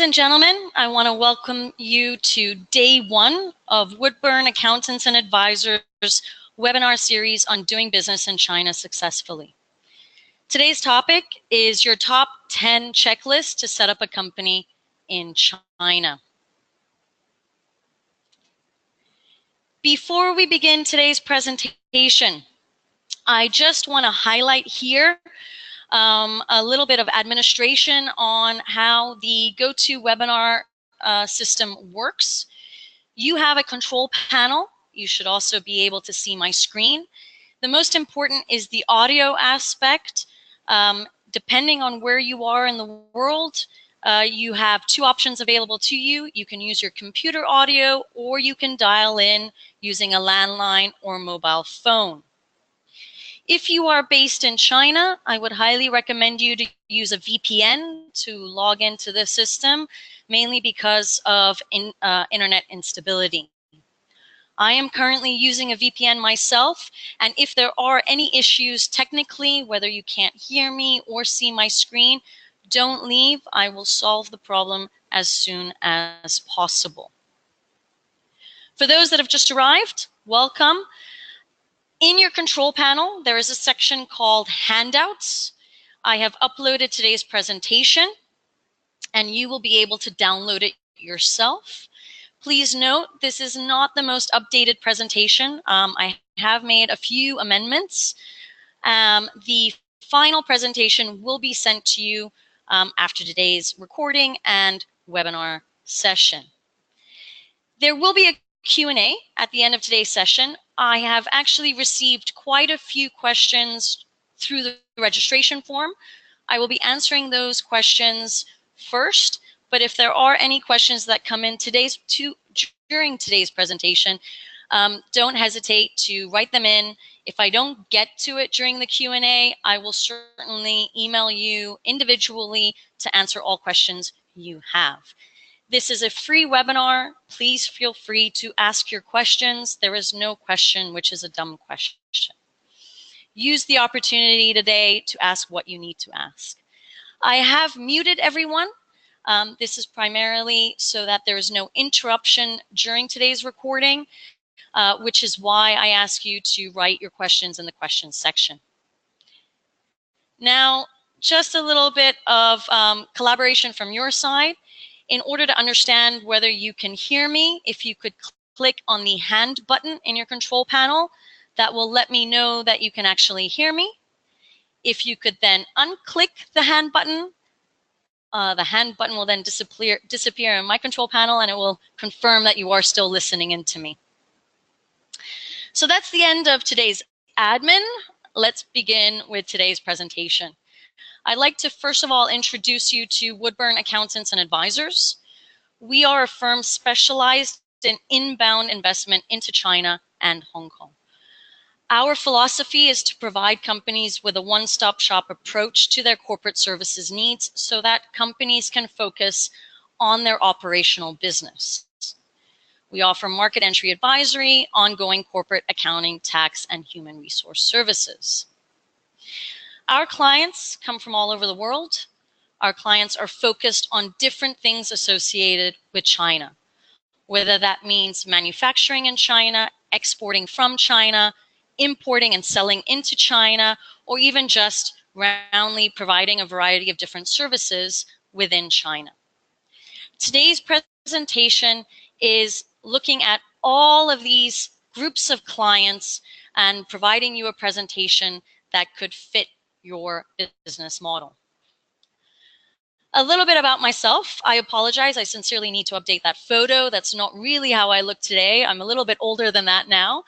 and gentlemen, I want to welcome you to day one of Woodburn Accountants and Advisors webinar series on doing business in China successfully. Today's topic is your top 10 checklist to set up a company in China. Before we begin today's presentation, I just want to highlight here a little bit of administration on how the GoToWebinar system works. You have a control panel. You should also be able to see my screen. The most important is the audio aspect. Depending on where you are in the world, you have two options available to you. You can use your computer audio, or you can dial in using a landline or mobile phone. If you are based in China, I would highly recommend you to use a VPN to log into the system, mainly because of internet instability. I am currently using a VPN myself, and if there are any issues technically, whether you can't hear me or see my screen, don't leave. I will solve the problem as soon as possible. For those that have just arrived, welcome. In your control panel, there is a section called Handouts. I have uploaded today's presentation, and you will be able to download it yourself. Please note, this is not the most updated presentation. I have made a few amendments. The final presentation will be sent to you after today's recording and webinar session. There will be a Q&A at the end of today's session. I have actually received quite a few questions through the registration form. I will be answering those questions first, but if there are any questions that come in during today's presentation, don't hesitate to write them in. If I don't get to it during the Q&A, I will certainly email you individually to answer all questions you have. This is a free webinar. Please feel free to ask your questions. There is no question which is a dumb question. Use the opportunity today to ask what you need to ask. I have muted everyone. This is primarily so that there is no interruption during today's recording, which is why I ask you to write your questions in the questions section. Now, just a little bit of collaboration from your side. In order to understand whether you can hear me, if you could click on the hand button in your control panel, that will let me know that you can actually hear me. If you could then unclick the hand button will then disappear in my control panel, and it will confirm that you are still listening in to me. So that's the end of today's admin. Let's begin with today's presentation. I'd like to first of all introduce you to Woodburn Accountants and Advisors. We are a firm specialized in inbound investment into China and Hong Kong. Our philosophy is to provide companies with a one-stop shop approach to their corporate services needs so that companies can focus on their operational business. We offer market entry advisory, ongoing corporate accounting, tax, and human resource services. Our clients come from all over the world. Our clients are focused on different things associated with China, whether that means manufacturing in China, exporting from China, importing and selling into China, or even just roundly providing a variety of different services within China. Today's presentation is looking at all of these groups of clients and providing you a presentation that could fit your business model. A little bit about myself. I apologize. I sincerely need to update that photo. That's not really how I look today. I'm a little bit older than that now,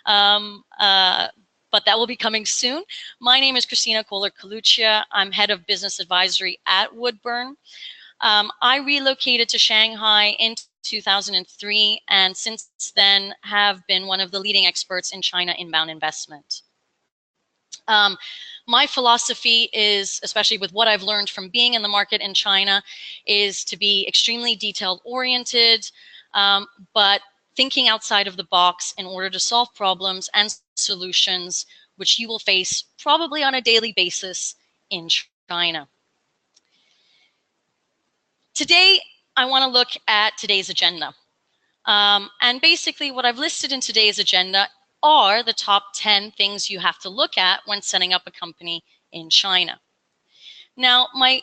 but that will be coming soon. My name is Christina Kohler-Kalucia. I'm head of business advisory at Woodburn. I relocated to Shanghai in 2003, and since then have been one of the leading experts in China inbound investment. My philosophy is, especially with what I've learned from being in the market in China, is to be extremely detail oriented, but thinking outside of the box in order to solve problems and solutions which you will face probably on a daily basis in China. Today, I want to look at today's agenda. And basically what I've listed in today's agenda are the top 10 things you have to look at when setting up a company in China. Now, my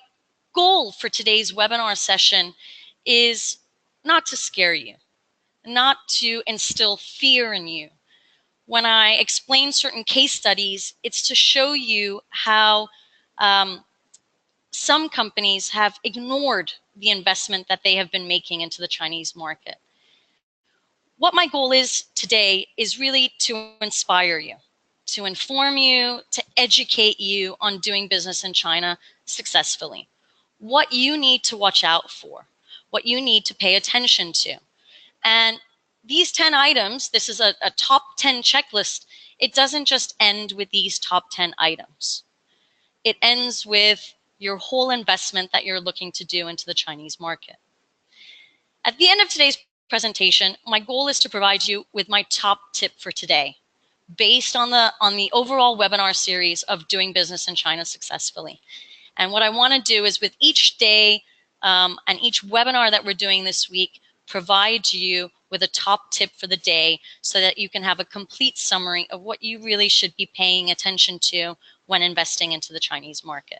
goal for today's webinar session is not to scare you, not to instill fear in you. When I explain certain case studies, it's to show you how some companies have ignored the investment that they have been making into the Chinese market. What my goal is today is really to inspire you, to inform you, to educate you on doing business in China successfully. What you need to watch out for, what you need to pay attention to. And these 10 items, this is a top 10 checklist. It doesn't just end with these top 10 items. It ends with your whole investment that you're looking to do into the Chinese market. At the end of today's presentation, my goal is to provide you with my top tip for today, based on the overall webinar series of doing business in China successfully. And what I want to do is with each day and each webinar that we're doing this week, provide you with a top tip for the day so that you can have a complete summary of what you really should be paying attention to when investing into the Chinese market.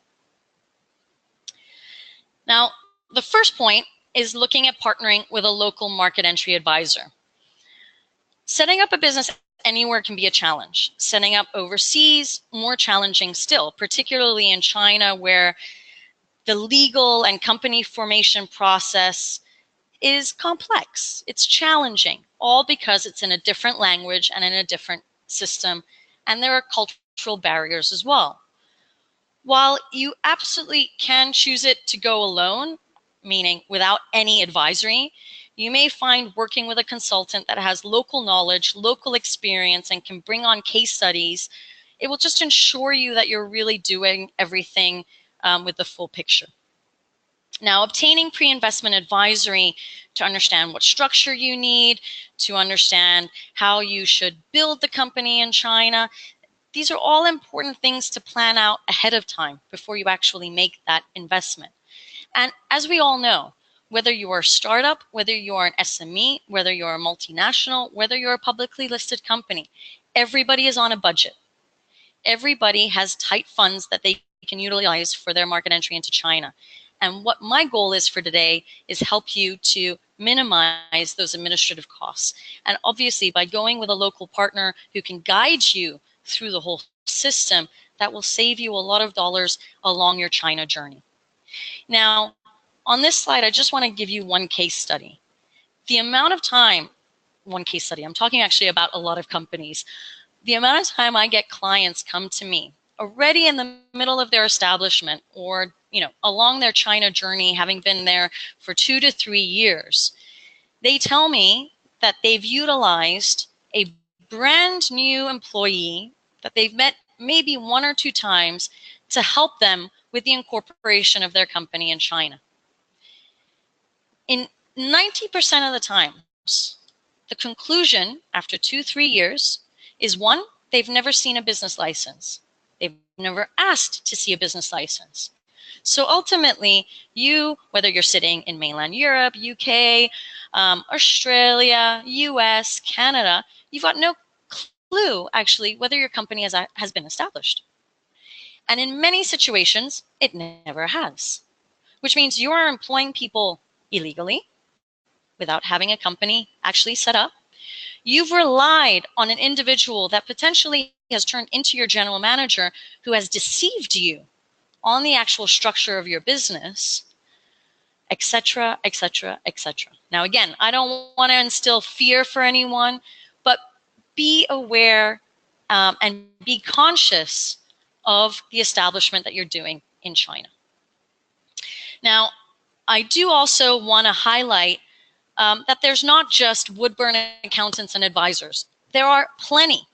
Now, the first point is looking at partnering with a local market entry advisor. Setting up a business anywhere can be a challenge. Setting up overseas, more challenging still, particularly in China, where the legal and company formation process is complex. It's challenging, all because it's in a different language and in a different system, and there are cultural barriers as well. While you absolutely can choose it to go alone, meaning without any advisory, you may find working with a consultant that has local knowledge, local experience, and can bring on case studies, it will just ensure you that you're really doing everything with the full picture. Now, obtaining pre-investment advisory to understand what structure you need, to understand how you should build the company in China, these are all important things to plan out ahead of time before you actually make that investment. And as we all know, whether you are a startup, whether you are an SME, whether you're a multinational, whether you're a publicly listed company, everybody is on a budget. Everybody has tight funds that they can utilize for their market entry into China. And what my goal is for today is help you to minimize those administrative costs. And obviously, by going with a local partner who can guide you through the whole system, that will save you a lot of dollars along your China journey. Now, on this slide, I just want to give you one case study. The amount of time, one case study, I'm talking actually about a lot of companies. The amount of time I get clients come to me already in the middle of their establishment or along their China journey, having been there for 2 to 3 years, they tell me that they've utilized a brand new employee that they've met maybe 1 or 2 times to help them with the incorporation of their company in China. In 90% of the times, the conclusion after 2-3 years is, one, they've never seen a business license. They've never asked to see a business license. So ultimately, whether you're sitting in mainland Europe, UK, Australia, US, Canada, you've got no clue actually whether your company has been established. And in many situations, it never has, which means you are employing people illegally without having a company actually set up. You've relied on an individual that potentially has turned into your general manager who has deceived you on the actual structure of your business, etc., etc., etc. Now, again, I don't want to instill fear for anyone, but be aware and be conscious of the establishment that you're doing in China. Now, I do also want to highlight that there's not just Woodburn accountants and advisors. There are plenty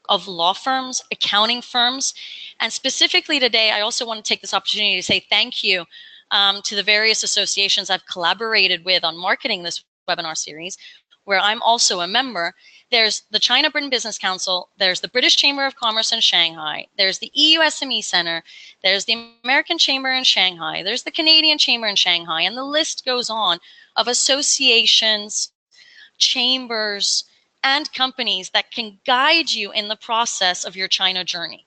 of law firms, accounting firms, and specifically today, I also want to take this opportunity to say thank you to the various associations I've collaborated with on marketing this webinar series. where I'm also a member, there's the China-Britain Business Council, there's the British Chamber of Commerce in Shanghai, there's the EU SME Center, there's the American Chamber in Shanghai, there's the Canadian Chamber in Shanghai, and the list goes on of associations, chambers, and companies that can guide you in the process of your China journey.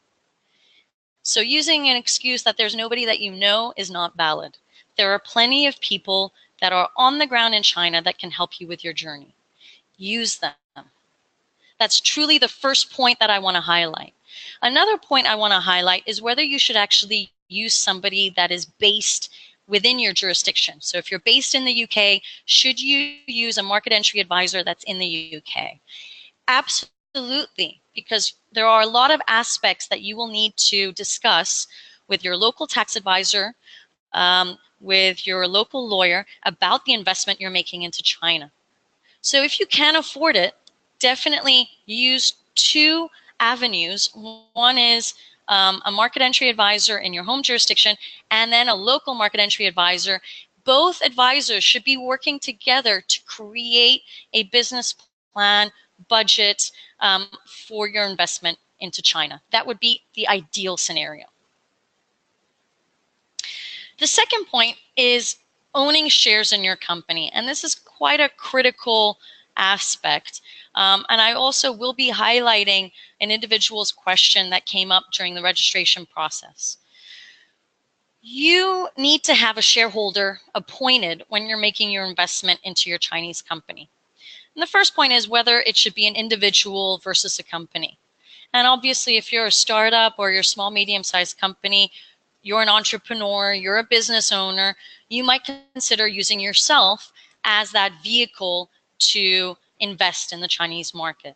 So using an excuse that there's nobody that you know is not valid. There are plenty of people that are on the ground in China that can help you with your journey. Use them. That's truly the first point that I want to highlight. Another point I want to highlight is whether you should actually use somebody that is based within your jurisdiction. So if you're based in the UK, should you use a market entry advisor that's in the UK? Absolutely, because there are a lot of aspects that you will need to discuss with your local tax advisor, with your local lawyer about the investment you're making into China. So if you can afford it, definitely use two avenues. One is a market entry advisor in your home jurisdiction, and then a local market entry advisor. Both advisors should be working together to create a business plan, budget for your investment into China. That would be the ideal scenario. The second point is owning shares in your company, and this is quite a critical aspect. And I also will be highlighting an individual's question that came up during the registration process. You need to have a shareholder appointed when you're making your investment into your Chinese company. And the first point is whether it should be an individual versus a company. And obviously, if you're a startup or you're a small, medium-sized company, you're an entrepreneur, you're a business owner, you might consider using yourself as that vehicle to invest in the Chinese market.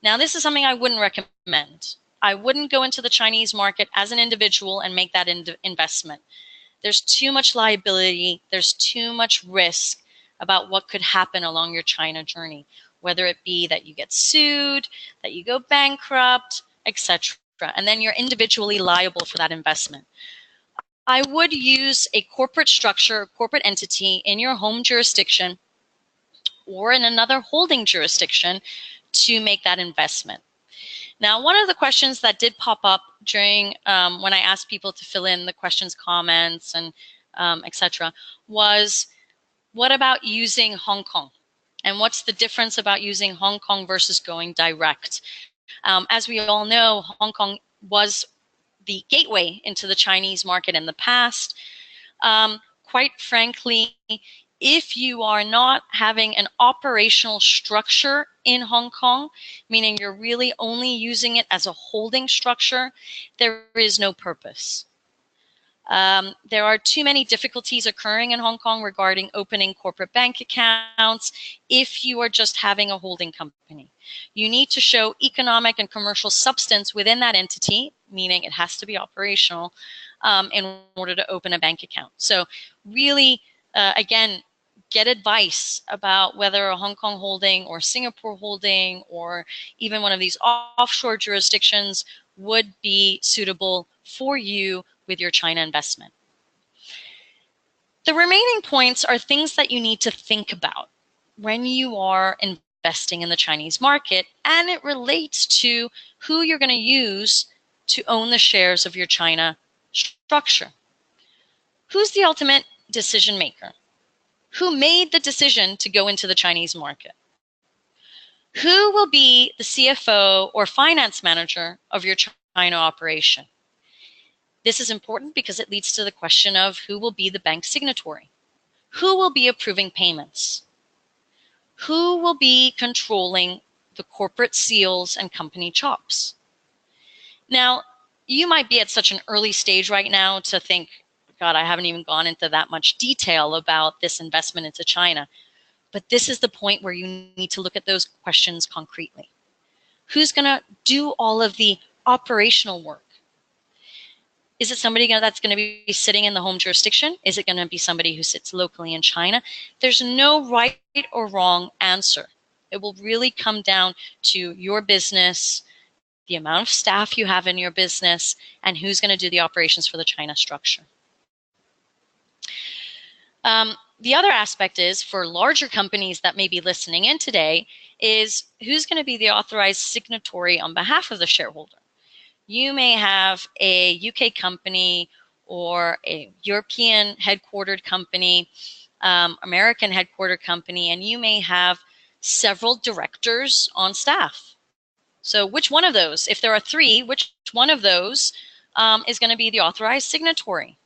Now, this is something I wouldn't recommend. I wouldn't go into the Chinese market as an individual and make that investment. There's too much liability, there's too much risk about what could happen along your China journey, whether it be that you get sued, that you go bankrupt, etc. And then you're individually liable for that investment. I would use a corporate structure, a corporate entity in your home jurisdiction or in another holding jurisdiction to make that investment. Now, one of the questions that did pop up during when I asked people to fill in the questions, comments, and etc. was, what about using Hong Kong? And what's the difference about using Hong Kong versus going direct? As we all know, Hong Kong was the gateway into the Chinese market in the past. Quite frankly, if you are not having an operational structure in Hong Kong, meaning you're really only using it as a holding structure, there is no purpose. There are too many difficulties occurring in Hong Kong regarding opening corporate bank accounts if you are just having a holding company. You need to show economic and commercial substance within that entity, meaning it has to be operational in order to open a bank account. So really, again, get advice about whether a Hong Kong holding or Singapore holding or even one of these offshore jurisdictions would be suitable for you with your China investment. The remaining points are things that you need to think about when you are investing in the Chinese market, and it relates to who you're going to use to own the shares of your China structure. Who's the ultimate decision maker? Who made the decision to go into the Chinese market? Who will be the CFO or finance manager of your China operation? This is important because it leads to the question of who will be the bank signatory? Who will be approving payments? Who will be controlling the corporate seals and company chops? Now, you might be at such an early stage right now to think, God, I haven't even gone into that much detail about this investment into China. But this is the point where you need to look at those questions concretely. Who's going to do all of the operational work? Is it somebody that's going to be sitting in the home jurisdiction? Is it going to be somebody who sits locally in China? There's no right or wrong answer. It will really come down to your business, the amount of staff you have in your business, and who's going to do the operations for the China structure. The other aspect is for larger companies that may be listening in today is who's going to be the authorized signatory on behalf of the shareholder. You may have a UK company or a European headquartered company, American headquartered company, and you may have several directors on staff. So which one of those, if there are three, which one of those is going to be the authorized signatory?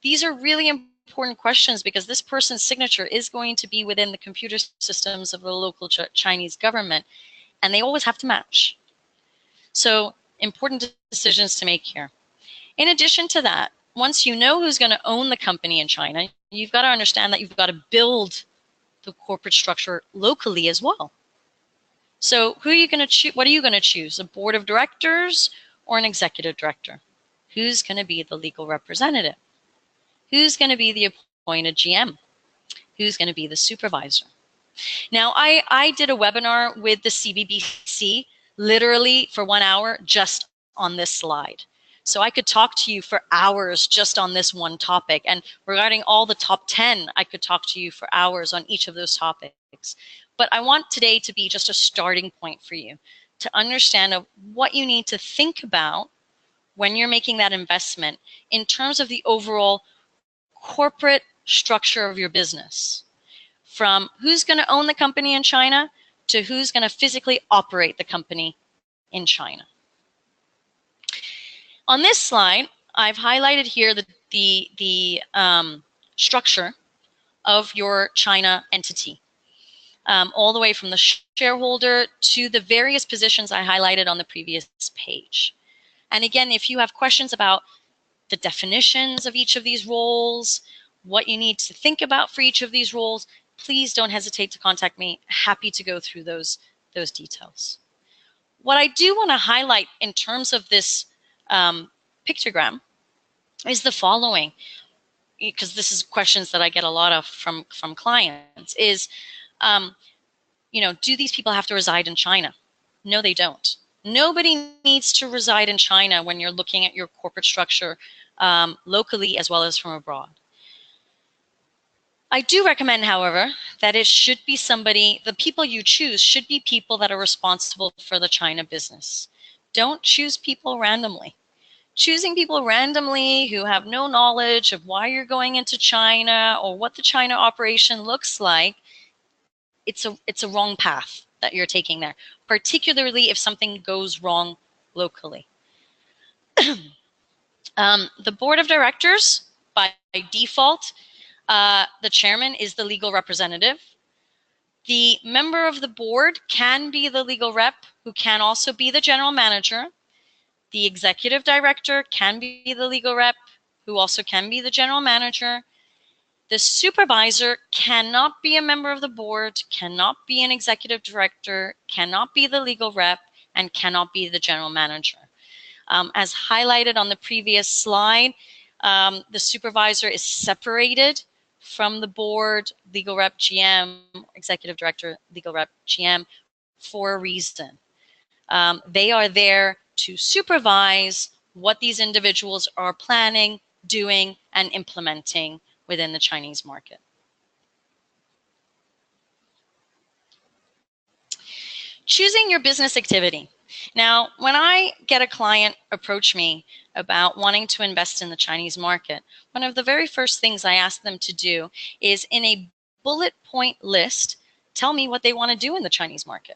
These are really important questions because this person's signature is going to be within the computer systems of the local Chinese government, and they always have to match. So important decisions to make here. In addition to that, once you know who's going to own the company in China, you've got to understand that you've got to build the corporate structure locally as well. So who are you going to choose? What are you going to choose? A board of directors or an executive director? Who's going to be the legal representative? Who's going to be the appointed GM? Who's going to be the supervisor? Now, I did a webinar with the CBBC literally for 1 hour just on this slide. So I could talk to you for hours just on this one topic. And regarding all the top 10, I could talk to you for hours on each of those topics. But I want today to be just a starting point for you to understand of what you need to think about when you're making that investment in terms of the overall corporate structure of your business. From who's going to own the company in China to who's going to physically operate the company in China. On this slide, I've highlighted here the structure of your China entity, all the way from the shareholder to the various positions I highlighted on the previous page. And again, if you have questions about the definitions of each of these roles, what you need to think about for each of these roles, please don't hesitate to contact me. Happy to go through those details. What I do want to highlight in terms of this pictogram is the following, because this is questions that I get a lot of from clients, is, do these people have to reside in China? No, they don't. Nobody needs to reside in China when you're looking at your corporate structure locally as well as from abroad. I do recommend, however, that it should be the people you choose should be people that are responsible for the China business. Don't choose people randomly. Choosing people randomly who have no knowledge of why you're going into China or what the China operation looks like, it's a wrong path that you're taking there, particularly if something goes wrong locally. The board of directors, by default, the chairman is the legal representative. The member of the board can be the legal rep, who can also be the general manager. The executive director can be the legal rep, who also can be the general manager. The supervisor cannot be a member of the board, cannot be an executive director, cannot be the legal rep, and cannot be the general manager. As highlighted on the previous slide, the supervisor is separated from the board, legal rep, GM, executive director, legal rep, GM, for a reason. They are there to supervise what these individuals are planning, doing, and implementing within the Chinese market. Choosing your business activity. Now, when I get a client approach me about wanting to invest in the Chinese market, one of the very first things I ask them to do is, in a bullet point list, tell me what they want to do in the Chinese market.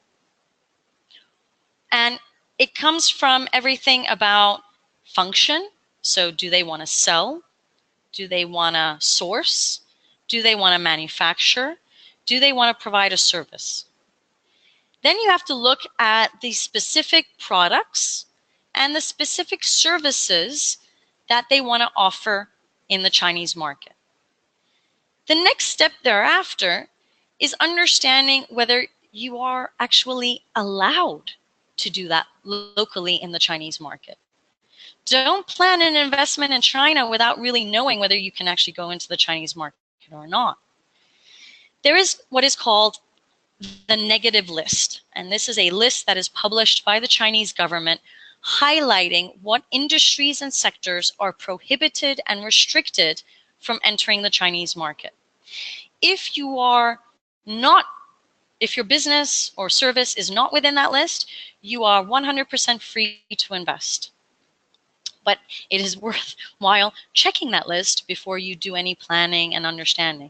And it comes from everything about function. So do they want to sell? Do they want to source? Do they want to manufacture? Do they want to provide a service? Then you have to look at the specific products and the specific services that they want to offer in the Chinese market. The next step thereafter is understanding whether you are actually allowed to do that locally in the Chinese market. Don't plan an investment in China without really knowing whether you can actually go into the Chinese market or not. There is what is called the negative list, and this is a list that is published by the Chinese government highlighting what industries and sectors are prohibited and restricted from entering the Chinese market. If you are not, if your business or service is not within that list, you are 100% free to invest. But it is worthwhile checking that list before you do any planning and understanding.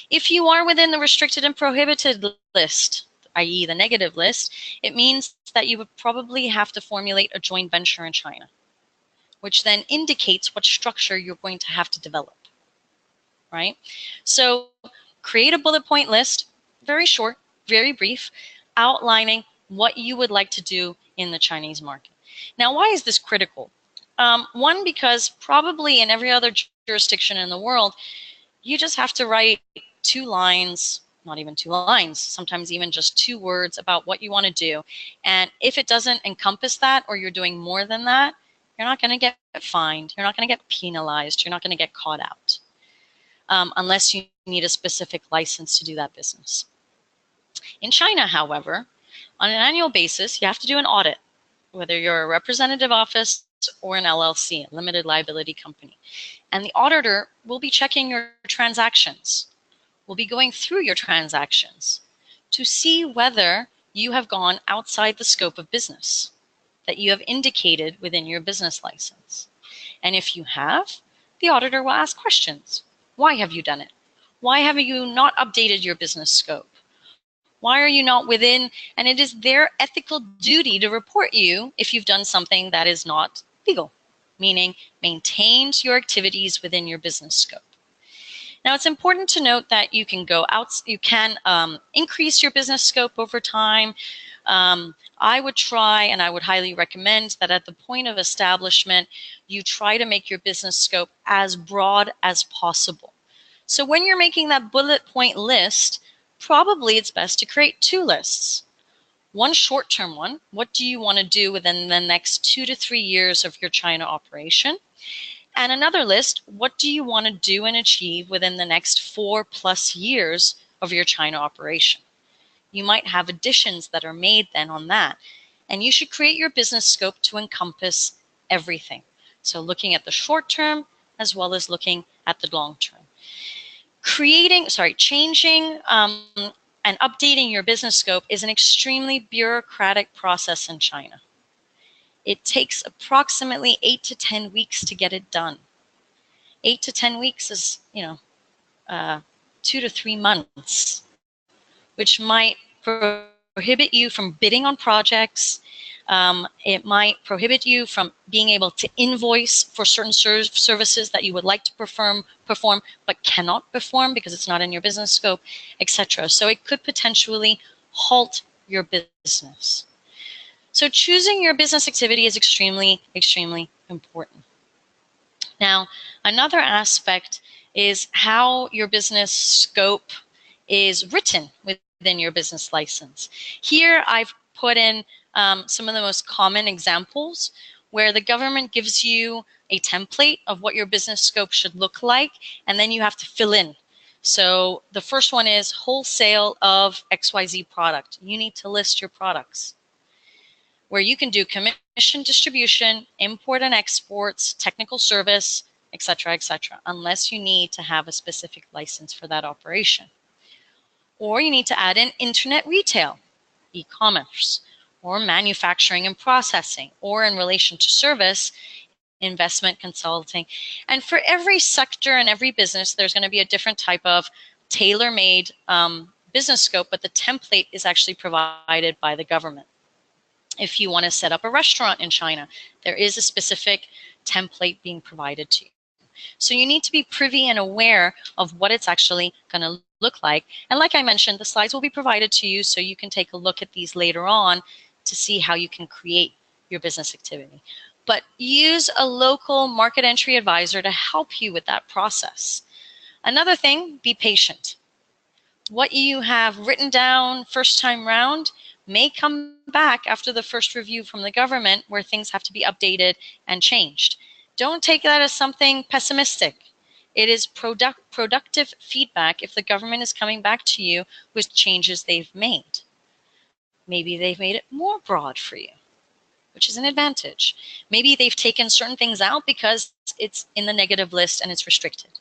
If you are within the restricted and prohibited list, i.e. the negative list, it means that you would probably have to formulate a joint venture in China, which then indicates what structure you're going to have to develop, right? So create a bullet point list, very short, very brief, outlining what you would like to do in the Chinese market. Now, why is this critical? One, because probably in every other jurisdiction in the world, you just have to write 2 lines, not even 2 lines, sometimes even just 2 words about what you want to do. And if it doesn't encompass that, or you're doing more than that, you're not going to get fined, you're not going to get penalized, you're not going to get caught out, unless you need a specific license to do that business. In China, however, on an annual basis, you have to do an audit, whether you're a representative office or an LLC, a limited liability company. And the auditor will be checking your transactions, will be going through your transactions to see whether you have gone outside the scope of business that you have indicated within your business license. And if you have, the auditor will ask questions. Why have you done it? Why have you not updated your business scope? Why are you not within? And it is their ethical duty to report you if you've done something that is not legal, meaning maintains your activities within your business scope. Now, it's important to note that you can go out, you can increase your business scope over time. I would try, and I would highly recommend that at the point of establishment, you try to make your business scope as broad as possible. So when you're making that bullet point list, probably it's best to create 2 lists. One short-term one, what do you want to do within the next 2 to 3 years of your China operation? And another list, what do you want to do and achieve within the next 4+ years of your China operation? You might have additions that are made then on that. And you should create your business scope to encompass everything. So looking at the short term as well as looking at the long term. Changing and updating your business scope is an extremely bureaucratic process in China. It takes approximately 8 to 10 weeks to get it done. 8 to 10 weeks is, 2 to 3 months, which might prohibit you from bidding on projects. It might prohibit you from being able to invoice for certain services that you would like to perform but cannot perform because it's not in your business scope, etc. So it could potentially halt your business. So choosing your business activity is extremely, extremely important. Now, another aspect is how your business scope is written within your business license. Here, I've put in some of the most common examples where the government gives you a template of what your business scope should look like, and then you have to fill in. So the first one is wholesale of XYZ product. You need to list your products, where you can do commission distribution, import and exports, technical service, etc., etc., unless you need to have a specific license for that operation. Or you need to add in internet retail, e-commerce, or manufacturing and processing, or in relation to service, investment consulting. And for every sector and every business, there's going to be a different type of tailor-made business scope, but the template is actually provided by the government. If you want to set up a restaurant in China, there is a specific template being provided to you. So you need to be privy and aware of what it's actually going to look like. And like I mentioned, the slides will be provided to you so you can take a look at these later on to see how you can create your business activity. But use a local market entry advisor to help you with that process. Another thing, be patient. What you have written down first time round may come back after the first review from the government where things have to be updated and changed. Don't take that as something pessimistic. It is productive feedback if the government is coming back to you with changes they've made. Maybe they've made it more broad for you, which is an advantage. Maybe they've taken certain things out because it's in the negative list and it's restricted.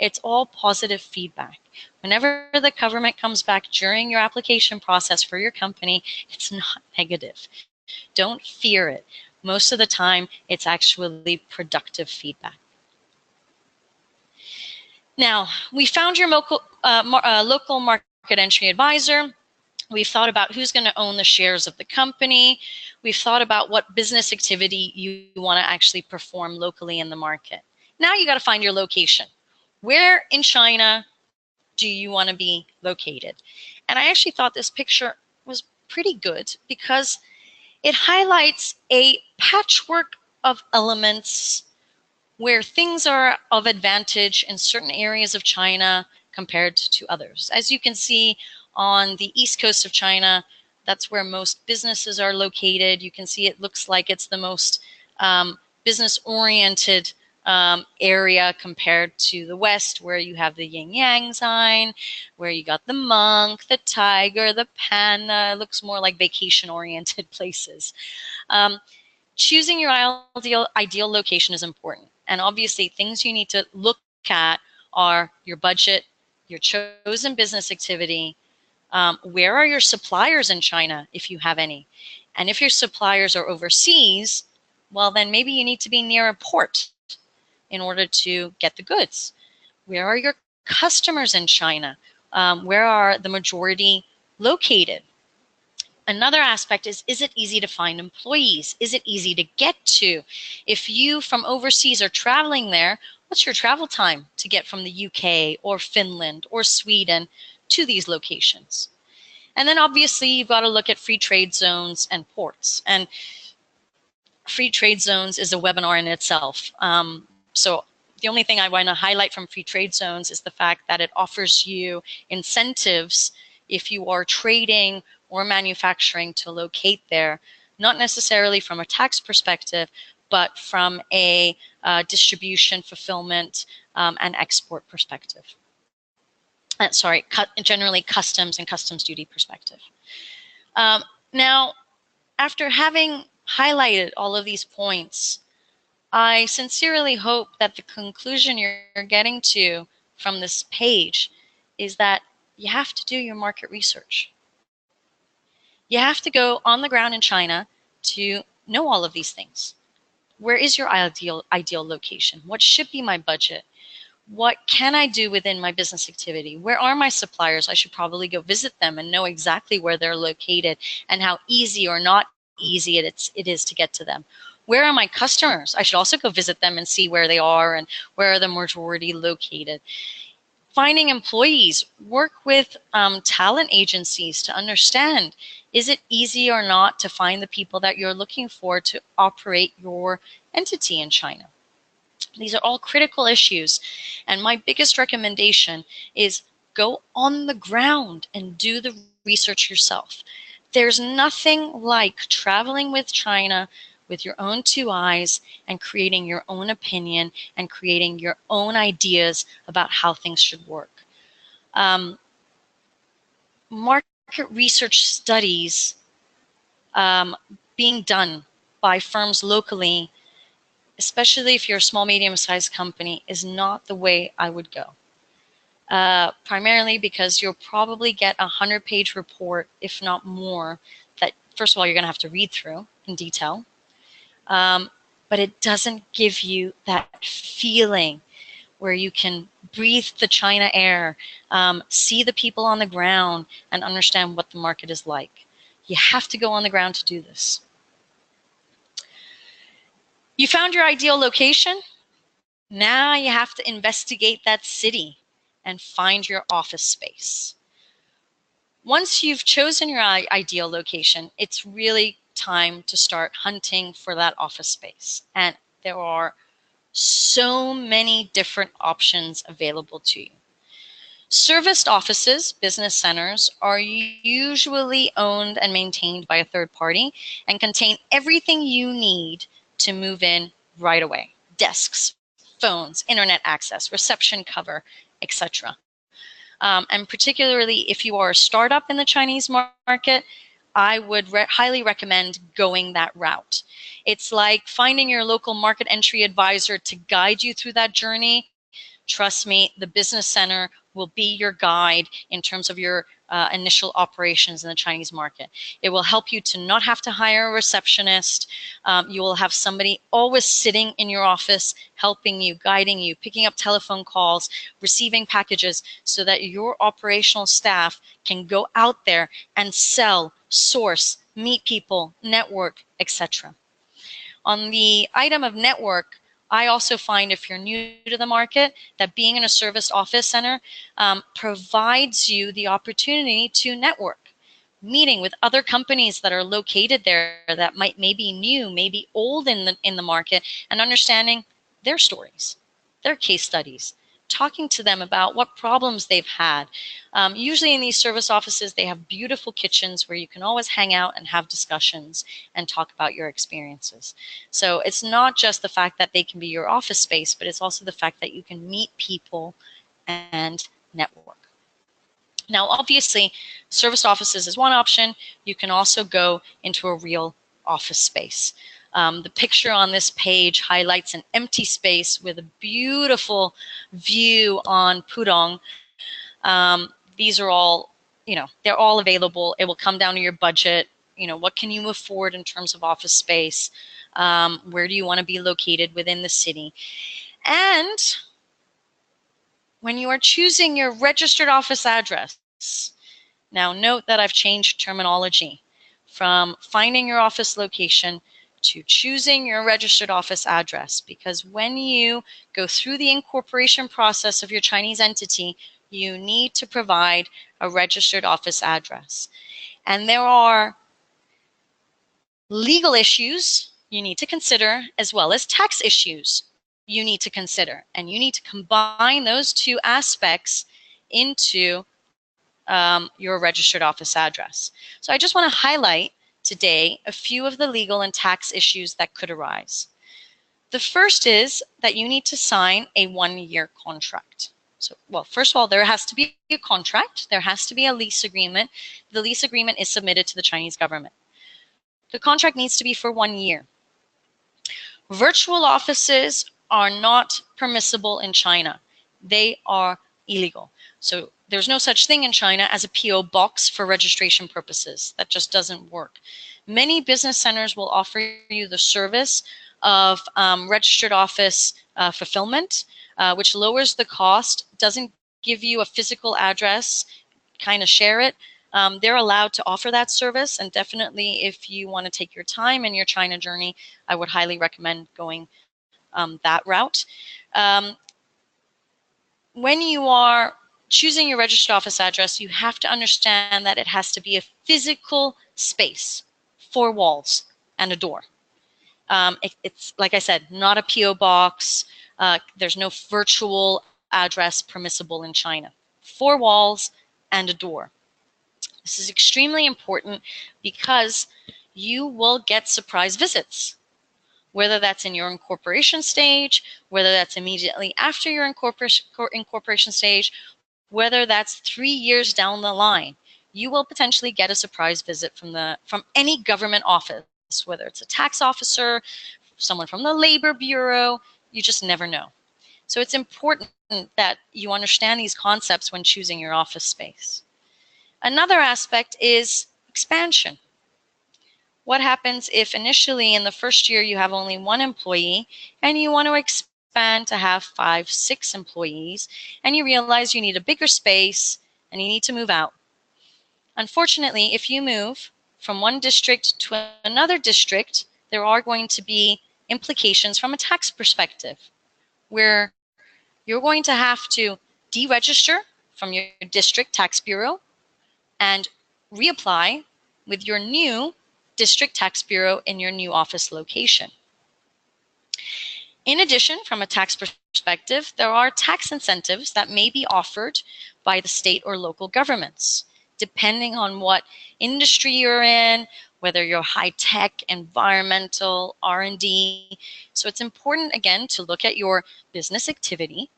It's all positive feedback. Whenever the government comes back during your application process for your company, it's not negative. Don't fear it. Most of the time, it's actually productive feedback. Now, we found your local market entry advisor. We've thought about who's going to own the shares of the company. We've thought about what business activity you want to actually perform locally in the market. Now you got to find your location. Where in China do you want to be located? And I actually thought this picture was pretty good because it highlights a patchwork of elements where things are of advantage in certain areas of China compared to others. As you can see on the east coast of China, that's where most businesses are located. You can see it looks like it's the most business-oriented area compared to the west, where you have the yin yang sign, where you got the monk, the tiger, the panda. It looks more like vacation-oriented places. Choosing your ideal location is important. And obviously, things you need to look at are your budget, your chosen business activity, where are your suppliers in China, if you have any? And if your suppliers are overseas, well, then maybe you need to be near a port in order to get the goods. Where are your customers in China? Where are the majority located? Another aspect is it easy to find employees? Is it easy to get to? If you from overseas are traveling there, what's your travel time to get from the UK or Finland or Sweden to these locations? And then obviously you've got to look at free trade zones and ports. And free trade zones is a webinar in itself. So the only thing I want to highlight from free trade zones is the fact that it offers you incentives if you are trading or manufacturing to locate there, not necessarily from a tax perspective, but from a distribution, fulfillment, and export perspective. Generally customs and customs duty perspective. Now, after having highlighted all of these points, I sincerely hope that the conclusion you're getting to from this page is that you have to do your market research. You have to go on the ground in China to know all of these things. Where is your ideal location? What should be my budget? What can I do within my business activity? Where are my suppliers? I should probably go visit them and know exactly where they're located and how easy or not easy it is to get to them. Where are my customers? I should also go visit them and see where they are and where are the majority located. Finding employees, work with talent agencies to understand, is it easy or not to find the people that you're looking for to operate your entity in China? These are all critical issues. And my biggest recommendation is go on the ground and do the research yourself. There's nothing like traveling with China with your own two eyes and creating your own opinion and creating your own ideas about how things should work. Market research studies being done by firms locally, especially if you're a small, medium-sized company, is not the way I would go. Primarily because you'll probably get a 100-page report, if not more, that first of all, you're going to have to read through in detail. But it doesn't give you that feeling where you can breathe the China air, see the people on the ground, and understand what the market is like. You have to go on the ground to do this. You found your ideal location. Now you have to investigate that city and find your office space. Once you've chosen your ideal location, it's really time to start hunting for that office space. And there are so many different options available to you. Serviced offices, business centers, are usually owned and maintained by a third party and contain everything you need to move in right away. Desks, phones, internet access, reception cover, etc. And particularly if you are a startup in the Chinese market, I would highly recommend going that route. It's like finding your local market entry advisor to guide you through that journey trust me, the business center will be your guide in terms of your initial operations in the Chinese market. It will help you to not have to hire a receptionist. You will have somebody always sitting in your office, helping you, guiding you, picking up telephone calls, receiving packages, so that your operational staff can go out there and sell, source, meet people, network, etc. On the item of network, I also find if you're new to the market that being in a service office center provides you the opportunity to network, meeting with other companies that are located there that might maybe new, maybe old in the market, and understanding their stories, their case studies, talking to them about what problems they've had. Usually in these service offices, they have beautiful kitchens where you can always hang out and have discussions and talk about your experiences. So it's not just the fact that they can be your office space, but it's also the fact that you can meet people and network. Now, obviously, service offices is one option. You can also go into a real office space. The picture on this page highlights an empty space with a beautiful view on Pudong. These are all, they're all available. It will come down to your budget. What can you afford in terms of office space? Where do you want to be located within the city? And when you are choosing your registered office address, now note that I've changed terminology from finding your office location to choosing your registered office address, because when you go through the incorporation process of your Chinese entity, you need to provide a registered office address. And there are legal issues you need to consider, as well as tax issues you need to consider. And you need to combine those two aspects into your registered office address. So I just want to highlight today a few of the legal and tax issues that could arise. The first is that you need to sign a 1-year contract. So, well, first of all, there has to be a contract. There has to be a lease agreement. The lease agreement is submitted to the Chinese government. The contract needs to be for 1 year. Virtual offices are not permissible in China. They are illegal. So there's no such thing in China as a PO box for registration purposes. That just doesn't work. Many business centers will offer you the service of registered office fulfillment, which lowers the cost, doesn't give you a physical address, kind of share it. They're allowed to offer that service, and definitely if you want to take your time in your China journey, I would highly recommend going that route. When you are choosing your registered office address, you have to understand that it has to be a physical space, 4 walls and a door. It's, like I said, not a PO box. There's no virtual address permissible in China. 4 walls and a door. This is extremely important because you will get surprise visits, whether that's in your incorporation stage, whether that's immediately after your incorporation stage, whether that's 3 years down the line. You will potentially get a surprise visit from any government office, whether it's a tax officer, someone from the Labor Bureau. You just never know. So it's important that you understand these concepts when choosing your office space. Another aspect is expansion. What happens if initially in the first year you have only 1 employee and you want to expand to have 5, 6 employees, and you realize you need a bigger space and you need to move out? Unfortunately, if you move from one district to another district, there are going to be implications from a tax perspective, where you're going to have to deregister from your district tax bureau and reapply with your new district tax bureau in your new office location. In addition, from a tax perspective, there are tax incentives that may be offered by the state or local governments, depending on what industry you're in, whether you're high-tech, environmental, R&D. So it's important, again, to look at your business activity,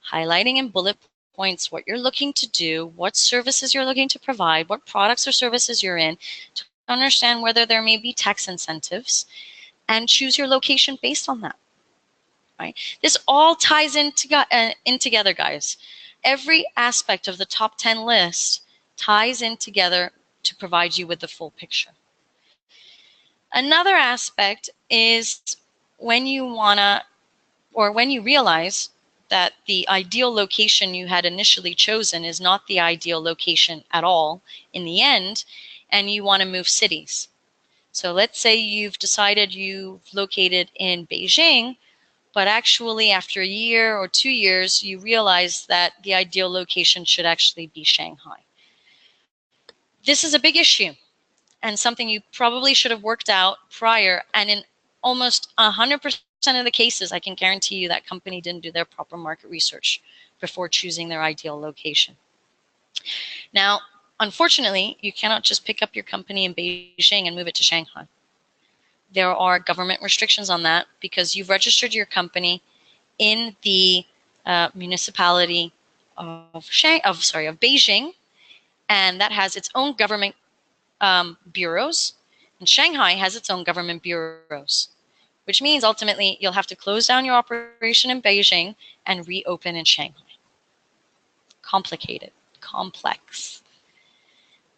highlighting in bullet points what you're looking to do, what services you're looking to provide, what products or services you're in, to understand whether there may be tax incentives, and choose your location based on that. right? This all ties in together, guys. Every aspect of the top 10 list ties in together to provide you with the full picture. Another aspect is when you wanna, or when you realize that the ideal location you had initially chosen is not the ideal location at all in the end, and you want to move cities. So let's say you've decided you've located in Beijing, but actually after a year or 2 years, you realize that the ideal location should actually be Shanghai. This is a big issue and something you probably should have worked out prior, and in almost 100% of the cases, I can guarantee you that company didn't do their proper market research before choosing their ideal location. Now, unfortunately, you cannot just pick up your company in Beijing and move it to Shanghai. There are government restrictions on that because you've registered your company in the municipality of Beijing, and that has its own government bureaus, and Shanghai has its own government bureaus, which means ultimately you'll have to close down your operation in Beijing and reopen in Shanghai. Complicated, complex.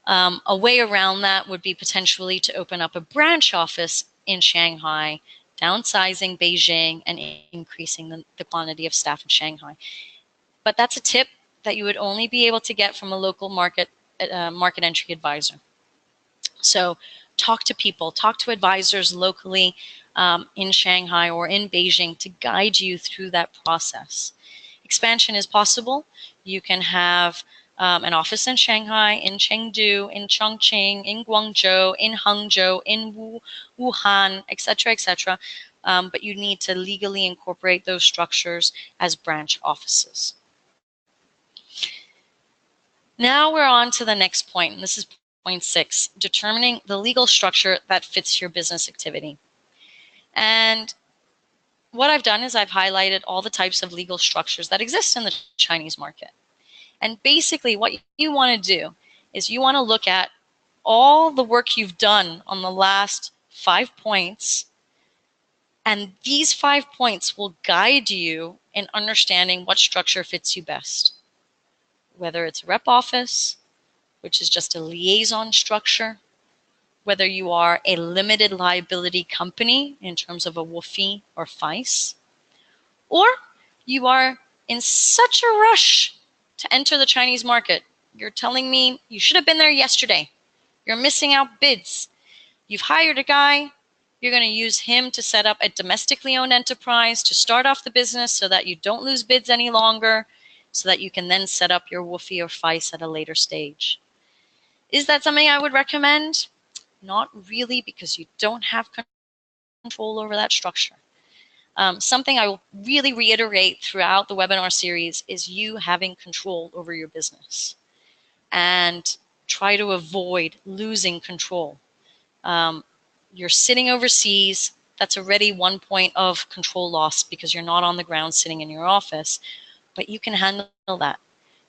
A way around that would be potentially to open up a branch office in Shanghai, downsizing Beijing and increasing the quantity of staff in Shanghai. But that's a tip that you would only be able to get from a local market entry advisor. So talk to people, talk to advisors locally in Shanghai or in Beijing to guide you through that process. Expansion is possible. You can have an office in Shanghai, in Chengdu, in Chongqing, in Guangzhou, in Hangzhou, in Wuhan, etc., etc. But you need to legally incorporate those structures as branch offices. Now we're on to the next point, and this is point 6, determining the legal structure that fits your business activity. And what I've done is I've highlighted all the types of legal structures that exist in the Chinese market. And basically what you want to do is you want to look at all the work you've done on the last 5 points, and these 5 points will guide you in understanding what structure fits you best. Whether it's a rep office, which is just a liaison structure, whether you are a limited liability company in terms of a WFI or FICE, or you are in such a rush to enter the Chinese market. You're telling me you should have been there yesterday. You're missing out bids. You've hired a guy. You're going to use him to set up a domestically owned enterprise to start off the business so that you don't lose bids any longer, so that you can then set up your WFI or FICE at a later stage. Is that something I would recommend? Not really, because you don't have control over that structure. Something I will really reiterate throughout the webinar series is you having control over your business, and try to avoid losing control. You're sitting overseas. That's already 1 point of control loss because you're not on the ground sitting in your office, but you can handle that.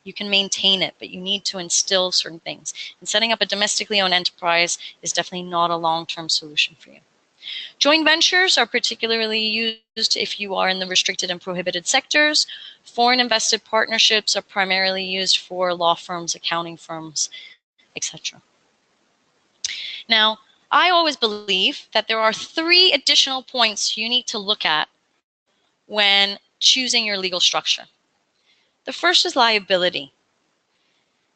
You can maintain it, but you need to instill certain things. And setting up a domestically owned enterprise is definitely not a long-term solution for you. Joint ventures are particularly used if you are in the restricted and prohibited sectors. Foreign invested partnerships are primarily used for law firms, accounting firms, etc. Now, I always believe that there are 3 additional points you need to look at when choosing your legal structure. The first is liability.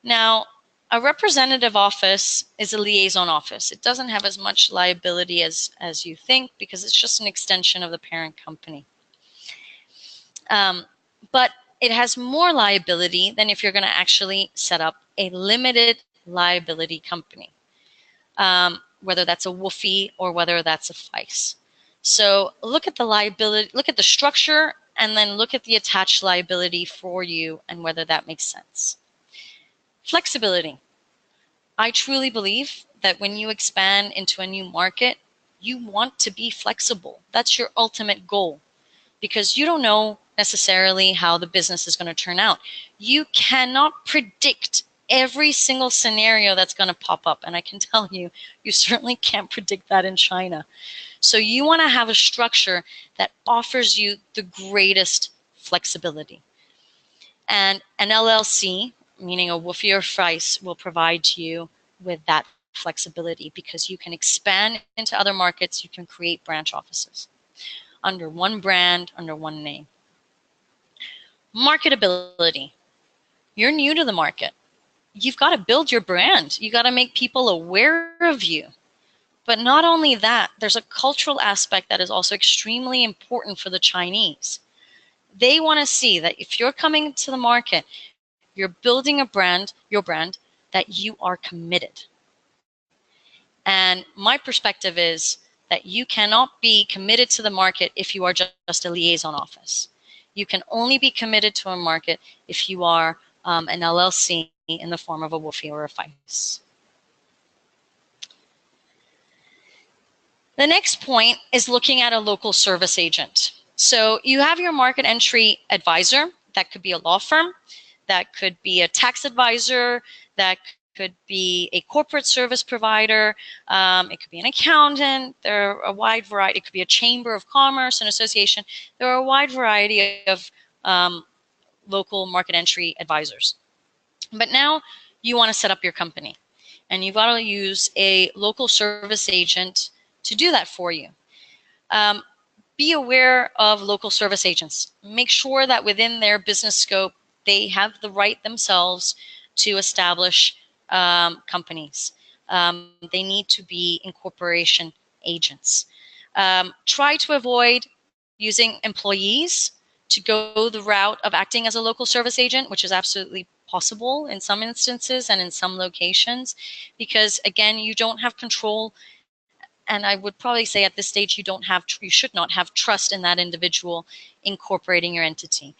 Now, a representative office is a liaison office. It doesn't have as much liability as you think because it's just an extension of the parent company. But it has more liability than if you're going to actually set up a limited liability company, whether that's a WFI or whether that's a FICE. So look at the liability, look at the structure, and then look at the attached liability for you and whether that makes sense. Flexibility. I truly believe that when you expand into a new market, you want to be flexible. That's your ultimate goal, because you don't know necessarily how the business is going to turn out. You cannot predict every single scenario that's going to pop up. And I can tell you, you certainly can't predict that in China. So you want to have a structure that offers you the greatest flexibility. And an LLC, meaning a Wolfie or Price, will provide you with that flexibility because you can expand into other markets, you can create branch offices under one brand, under one name. Marketability. You're new to the market. You've got to build your brand. You got to make people aware of you. But not only that, there's a cultural aspect that is also extremely important for the Chinese. They want to see that if you're coming to the market, you're building a brand, your brand, that you are committed. And my perspective is that you cannot be committed to the market if you are just a liaison office. You can only be committed to a market if you are an LLC in the form of a Wolfie or a Price. The next point is looking at a local service agent. So you have your market entry advisor. That could be a law firm. That could be a tax advisor. That could be a corporate service provider. It could be an accountant. There are a wide variety. It could be a chamber of commerce, an association. There are a wide variety of local market entry advisors. But now you want to set up your company. And you've got to use a local service agent to do that for you. Be aware of local service agents. Make sure that within their business scope, they have the right themselves to establish companies. They need to be incorporation agents. Try to avoid using employees to go the route of acting as a local service agent, which is absolutely possible in some instances and in some locations, because again, you don't have control. And I would probably say at this stage, you should not have trust in that individual incorporating your entity.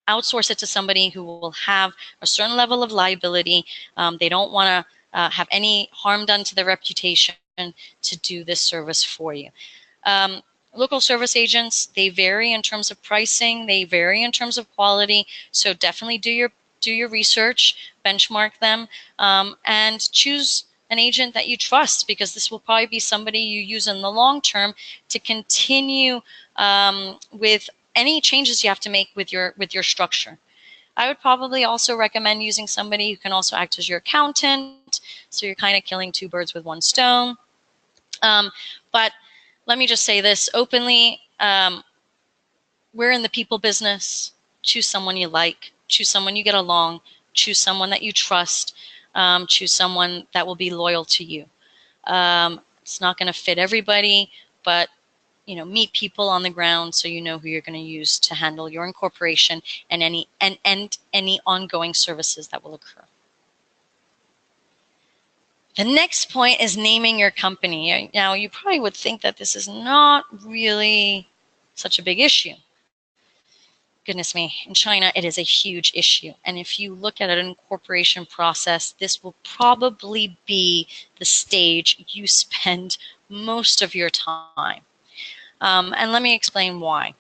Outsource it to somebody who will have a certain level of liability. They don't want to have any harm done to their reputation to do this service for you. Local service agents, they vary in terms of pricing, they vary in terms of quality, so definitely do your research, benchmark them, and choose an agent that you trust, because this will probably be somebody you use in the long term to continue with any changes you have to make with your structure. I would probably also recommend using somebody who can also act as your accountant, so you're kind of killing two birds with one stone. But let me just say this openly, we're in the people business. Choose someone you like, choose someone you get along, choose someone that you trust, choose someone that will be loyal to you. It's not going to fit everybody, but meet people on the ground so you know who you're going to use to handle your incorporation and any ongoing services that will occur. The next point is naming your company. Now, you probably would think that this is not really such a big issue. Goodness me, in China, it is a huge issue. And if you look at an incorporation process, this will probably be the stage you spend most of your time. And let me explain why.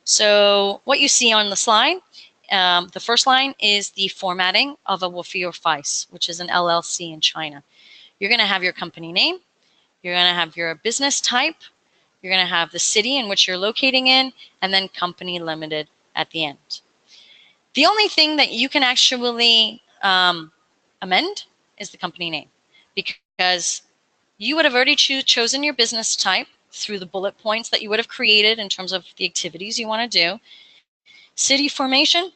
So what you see on the slide, the first line is the formatting of a Wolfie or Price, which is an LLC in China. You're going to have your company name. You're going to have your business type. You're going to have the city in which you're locating in, and then company limited at the end. The only thing that you can actually amend is the company name, because you would have already chosen your business type through the bullet points that you would have created in terms of the activities you want to do. City formation,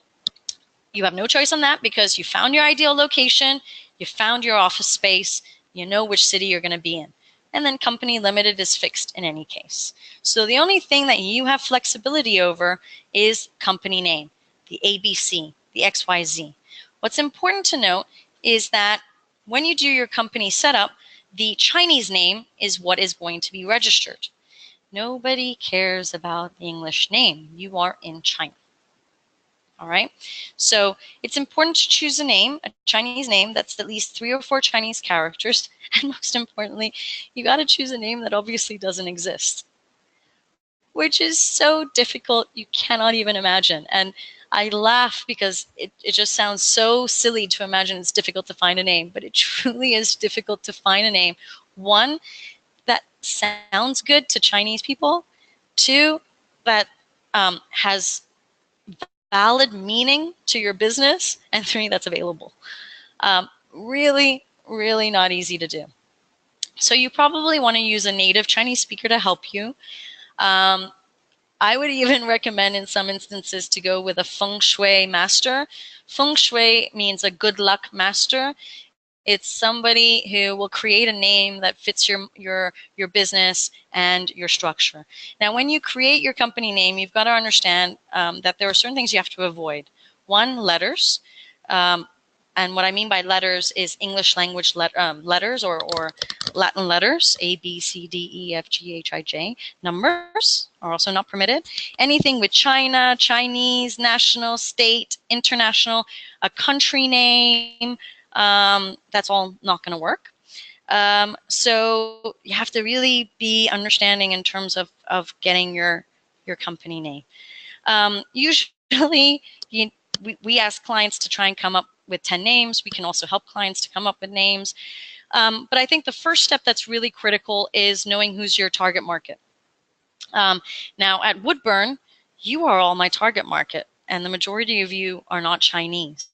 you have no choice on that because you found your ideal location, you found your office space, you know which city you're going to be in. And then company limited is fixed in any case. So the only thing that you have flexibility over is company name, the ABC, the XYZ. What's important to note is that when you do your company setup, the Chinese name is what is going to be registered. Nobody cares about the English name. You are in China. All right, so it's important to choose a Chinese name that's at least 3 or 4 Chinese characters, and most importantly, you got to choose a name that obviously doesn't exist, which is so difficult you cannot even imagine. And I laugh because it just sounds so silly to imagine it's difficult to find a name, but it truly is difficult to find a name. One, that sounds good to Chinese people. Two, that has valid meaning to your business. And three, that's available. Really, really not easy to do. So you probably want to use a native Chinese speaker to help you. I would even recommend in some instances to go with a feng shui master. Feng shui means a good luck master. It's somebody who will create a name that fits your business and your structure. Now, when you create your company name, you've got to understand that there are certain things you have to avoid. One, letters. And what I mean by letters is English language letters or Latin letters, A, B, C, D, E, F, G, H, I, J. Numbers are also not permitted. Anything with China, Chinese, national, state, international, a country name, that's all not going to work. So you have to really be understanding in terms of getting your company name. Usually, we ask clients to try and come up with 10 names. We can also help clients to come up with names. But I think the first step that's really critical is knowing who's your target market. Now, at Woodburn, you are all my target market, and the majority of you are not Chinese,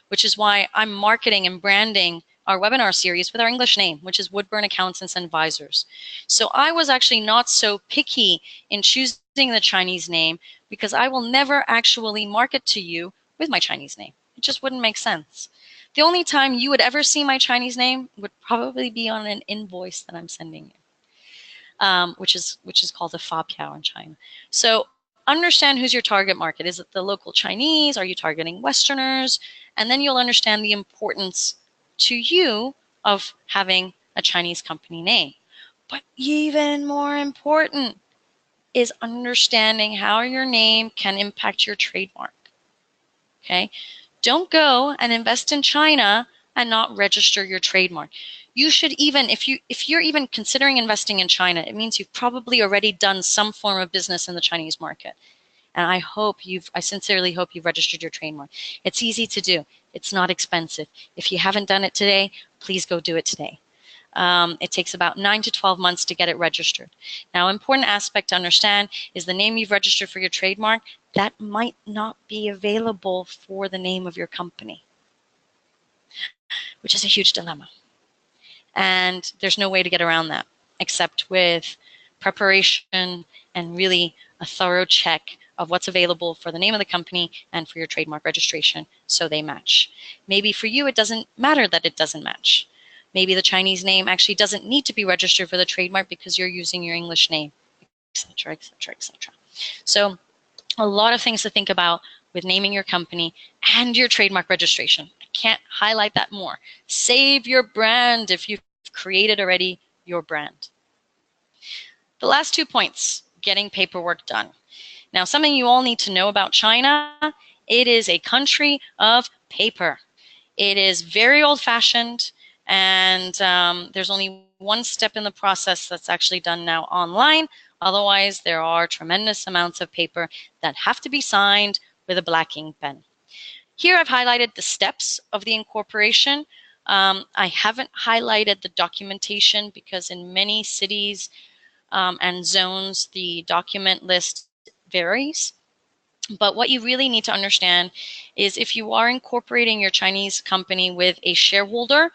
which is why I'm marketing and branding our webinar series with our English name, which is Woodburn Accountants and Advisors. So I was actually not so picky in choosing the Chinese name because I will never actually market to you with my Chinese name. It just wouldn't make sense. The only time you would ever see my Chinese name would probably be on an invoice that I'm sending you, which is called a fapiao in China. So understand who's your target market. Is it the local Chinese? Are you targeting Westerners? And then you'll understand the importance to you of having a Chinese company name. But even more important is understanding how your name can impact your trademark. Okay? Don't go and invest in China and not register your trademark. You should even, if you're even considering investing in China, it means you've probably already done some form of business in the Chinese market. And I sincerely hope you've registered your trademark. It's easy to do. It's not expensive. If you haven't done it today, please go do it today. It takes about 9 to 12 months to get it registered. Now, important aspect to understand is the name you've registered for your trademark, that might not be available for the name of your company, which is a huge dilemma. And there's no way to get around that except with preparation and really a thorough check of what's available for the name of the company and for your trademark registration so they match. Maybe for you, it doesn't matter that it doesn't match. Maybe the Chinese name actually doesn't need to be registered for the trademark because you're using your English name, etc., etc., etc. So a lot of things to think about with naming your company and your trademark registration. I can't highlight that more. Save your brand if you've created already your brand. The last 2 points, getting paperwork done. Now, something you all need to know about China, it is a country of paper. It is very old-fashioned, and there's only one step in the process that's actually done now online. Otherwise, there are tremendous amounts of paper that have to be signed with a black ink pen. Here I've highlighted the steps of the incorporation. I haven't highlighted the documentation because in many cities and zones, the document list varies. But what you really need to understand is if you are incorporating your Chinese company with a shareholding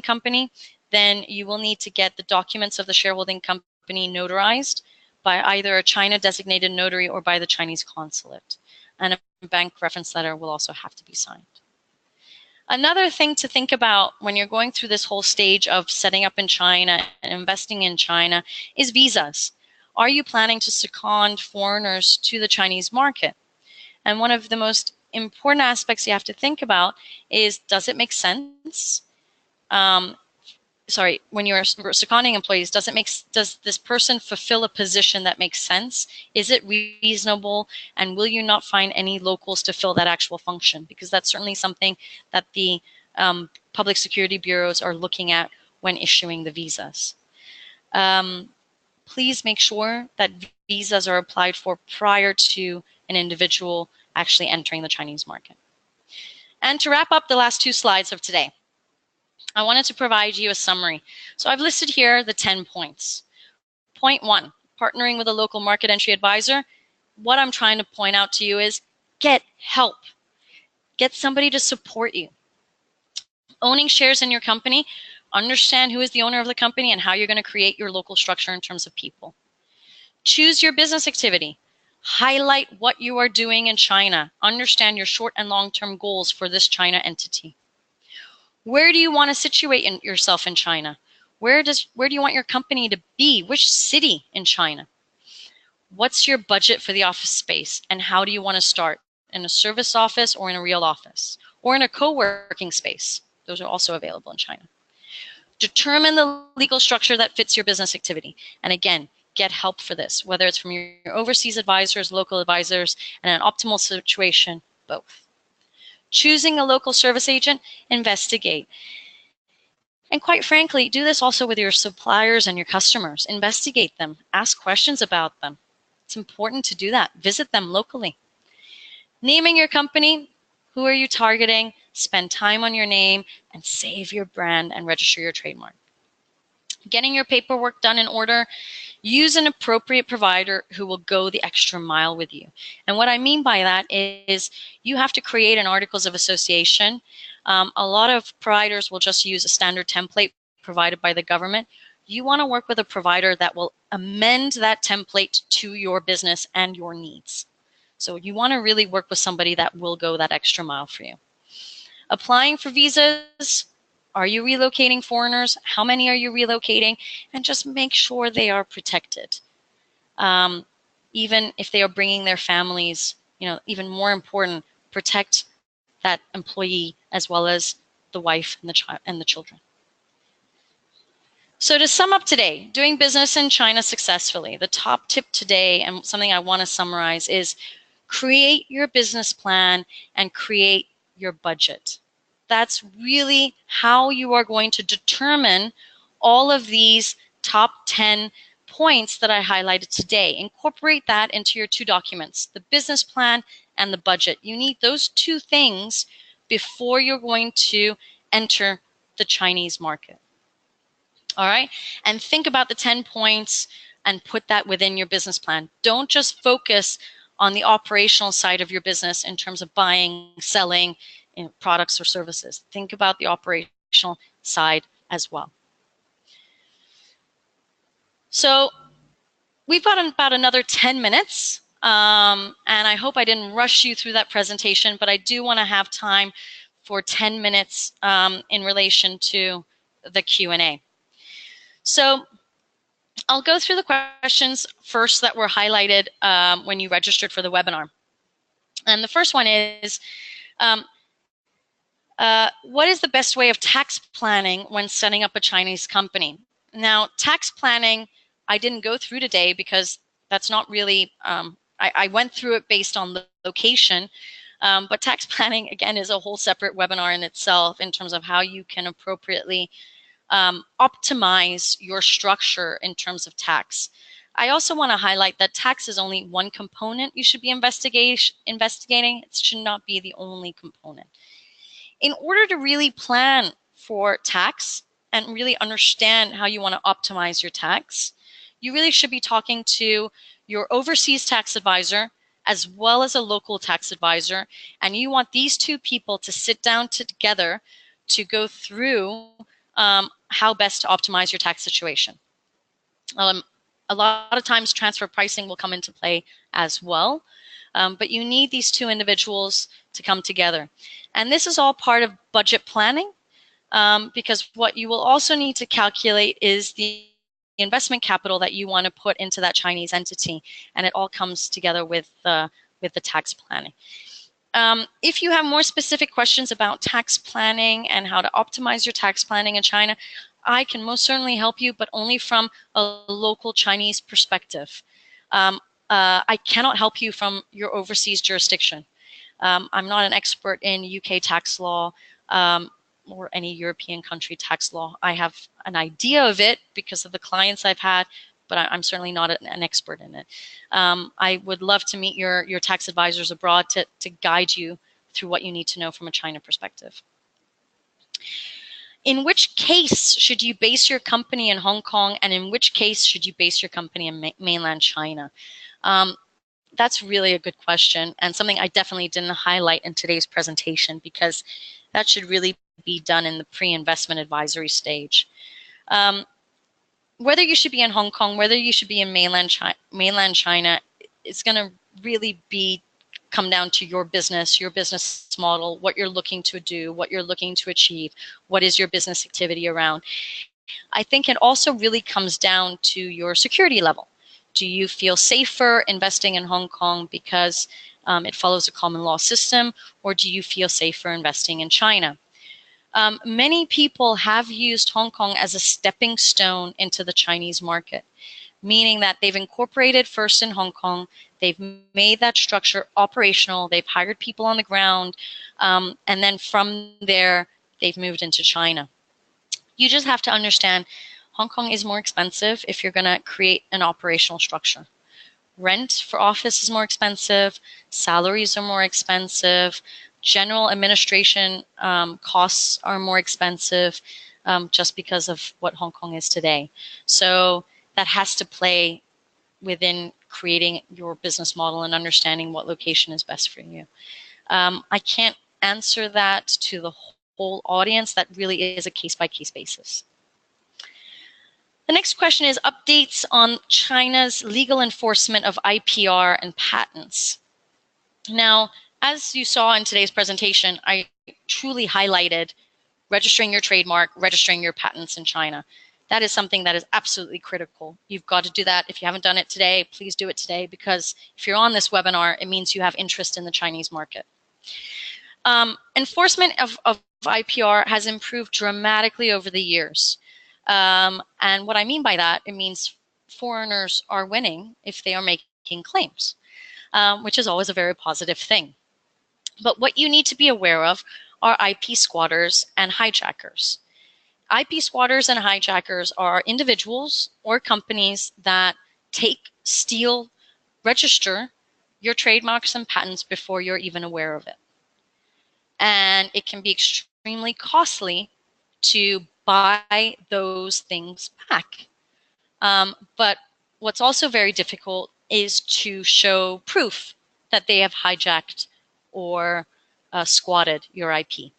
company, then you will need to get the documents of the shareholding company notarized by either a China designated notary or by the Chinese consulate. And a bank reference letter will also have to be signed. Another thing to think about when you're going through this whole stage of setting up in China and investing in China is visas. Are you planning to second foreigners to the Chinese market? And one of the most important aspects you have to think about is, does it make sense? When you're seconding employees, does this person fulfill a position that makes sense? Is it reasonable? And will you not find any locals to fill that actual function? Because that's certainly something that the public security bureaus are looking at when issuing the visas. please make sure that visas are applied for prior to an individual actually entering the Chinese market. And to wrap up the last 2 slides of today, I wanted to provide you a summary. So I've listed here the 10 points. Point 1, partnering with a local market entry advisor. What I'm trying to point out to you is get help. Get somebody to support you. Owning shares in your company, understand who is the owner of the company and how you're going to create your local structure in terms of people. Choose your business activity. Highlight what you are doing in China. Understand your short and long-term goals for this China entity. Where do you want to situate yourself in China? Where do you want your company to be? Which city in China? What's your budget for the office space and how do you want to start? In a service office or in a real office? Or in a co-working space? Those are also available in China. Determine the legal structure that fits your business activity. And again, get help for this, whether it's from your overseas advisors, local advisors, and an optimal situation, both. Choosing a local service agent, investigate. And quite frankly, do this also with your suppliers and your customers. Investigate them. Ask questions about them. It's important to do that. Visit them locally. Naming your company, who are you targeting? Spend time on your name and save your brand and register your trademark. Getting your paperwork done in order, use an appropriate provider who will go the extra mile with you. And what I mean by that is you have to create an articles of association. A lot of providers will just use a standard template provided by the government. You want to work with a provider that will amend that template to your business and your needs. So you want to really work with somebody that will go that extra mile for you. Applying for visas. Are you relocating foreigners? How many are you relocating? And just make sure they are protected. Even if they are bringing their families, even more important, protect that employee as well as the wife and the children. So to sum up today, doing business in China successfully, the top tip today and something I want to summarize is create your business plan and create your budget. That's really how you are going to determine all of these top 10 points that I highlighted today. Incorporate that into your 2 documents, the business plan and the budget. You need those 2 things before you're going to enter the Chinese market. All right, and think about the 10 points and put that within your business plan. Don't just focus on the operational side of your business in terms of buying, selling, products or services. Think about the operational side as well. So we've got about another 10 minutes, and I hope I didn't rush you through that presentation, but I do want to have time for 10 minutes in relation to the Q&A. So I'll go through the questions first that were highlighted when you registered for the webinar. And the first one is, what is the best way of tax planning when setting up a Chinese company? Now, tax planning, I didn't go through today because that's not really, I went through it based on the location, but tax planning, again, is a whole separate webinar in itself in terms of how you can appropriately optimize your structure in terms of tax. I also want to highlight that tax is only one component you should be investigating. It should not be the only component. In order to really plan for tax and really understand how you want to optimize your tax, you really should be talking to your overseas tax advisor as well as a local tax advisor. And you want these 2 people to sit down together to go through how best to optimize your tax situation. A lot of times transfer pricing will come into play as well, but you need these 2 individuals to come together. And this is all part of budget planning, because what you will also need to calculate is the investment capital that you want to put into that Chinese entity, and it all comes together with the tax planning. If you have more specific questions about tax planning and how to optimize your tax planning in China, I can most certainly help you, but only from a local Chinese perspective. I cannot help you from your overseas jurisdiction. I'm not an expert in UK tax law or any European country tax law. I have an idea of it because of the clients I've had, but I'm certainly not an expert in it. I would love to meet your tax advisors abroad to guide you through what you need to know from a China perspective. In which case should you base your company in Hong Kong, and in which case should you base your company in mainland China? That's really a good question, and something I definitely didn't highlight in today's presentation, because that should really be done in the pre-investment advisory stage. Whether you should be in Hong Kong, whether you should be in mainland China, it's going to really come down to your business model, what you're looking to do, what you're looking to achieve, what is your business activity around. I think it also really comes down to your security level. Do you feel safer investing in Hong Kong because it follows a common law system, or do you feel safer investing in China? Many people have used Hong Kong as a stepping stone into the Chinese market, meaning that they've incorporated first in Hong Kong, they've made that structure operational, they've hired people on the ground, and then from there, they've moved into China. You just have to understand Hong Kong is more expensive if you're going to create an operational structure. Rent for office is more expensive, salaries are more expensive, general administration costs are more expensive just because of what Hong Kong is today. So that has to play within creating your business model and understanding what location is best for you. I can't answer that to the whole audience. That really is a case-by-case basis. The next question is updates on China's legal enforcement of IPR and patents. Now, as you saw in today's presentation, I truly highlighted registering your trademark, registering your patents in China. That is something that is absolutely critical. You've got to do that. If you haven't done it today, please do it today, because if you're on this webinar, it means you have interest in the Chinese market. Enforcement of IPR has improved dramatically over the years. And what I mean by that, it means foreigners are winning if they are making claims, which is always a very positive thing. But what you need to be aware of are IP squatters and hijackers. IP squatters and hijackers are individuals or companies that take, steal, register your trademarks and patents before you're even aware of it. And it can be extremely costly to buy those things back. But what's also very difficult is to show proof that they have hijacked or squatted your IP.